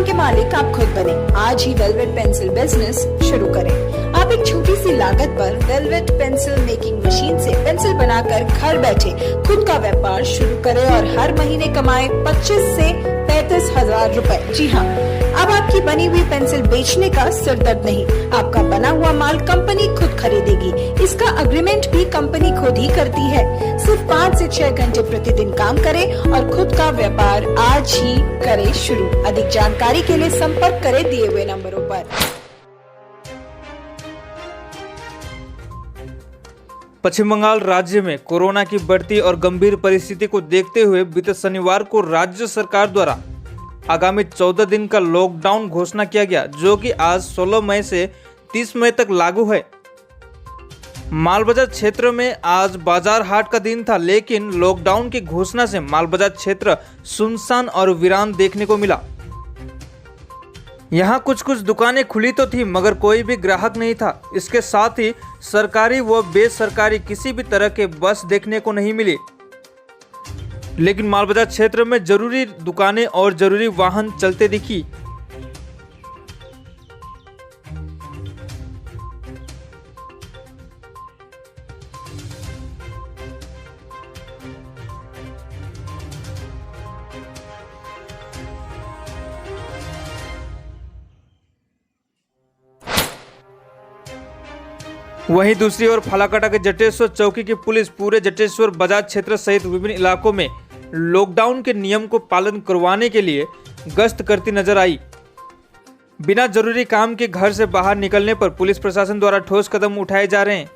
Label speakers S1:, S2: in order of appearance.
S1: के मालिक आप खुद बने। आज ही वेलवेट पेंसिल बिजनेस शुरू करें। आप एक छोटी सी लागत पर वेलवेट पेंसिल मेकिंग मशीन से पेंसिल बनाकर घर बैठे खुद का व्यापार शुरू करें और हर महीने कमाए 25 से 35 हजार रुपए। जी हाँ, अब आपकी बनी हुई पेंसिल बेचने का सिरदर्द नहीं। आपका बना हुआ माल कंपनी खुद खरीदेगी। इसका अग्रीमेंट भी कंपनी खुद ही करती है। सिर्फ 5 से 6 घंटे प्रतिदिन काम करें और खुद का व्यापार आज ही करें शुरू। अधिक जानकारी के लिए संपर्क करें दिए हुए नंबरों पर।
S2: पश्चिम बंगाल राज्य में कोरोना की बढ़ती और गंभीर परिस्थिति को देखते हुए बीते शनिवार को राज्य सरकार द्वारा आगामी 14 दिन का लॉकडाउन घोषणा किया गया, जो कि आज 16 मई से 30 मई तक लागू है। माल बाजार क्षेत्र में आज बाजार हाट का दिन था, लेकिन लॉकडाउन की घोषणा से माल बाजार क्षेत्र सुनसान और वीरान देखने को मिला। यहाँ कुछ दुकानें खुली तो थी, मगर कोई भी ग्राहक नहीं था। इसके साथ ही सरकारी व बेसरकारी किसी भी तरह के बस देखने को नहीं मिली। लेकिन माल बाजार क्षेत्र में जरूरी दुकानें और जरूरी वाहन चलते दिखी। वहीं दूसरी ओर फालाकाटा के जटेश्वर चौकी की पुलिस पूरे जटेश्वर बाजार क्षेत्र सहित विभिन्न इलाकों में लॉकडाउन के नियम को पालन करवाने के लिए गश्त करती नजर आई। बिना जरूरी काम के घर से बाहर निकलने पर पुलिस प्रशासन द्वारा ठोस कदम उठाए जा रहे हैं।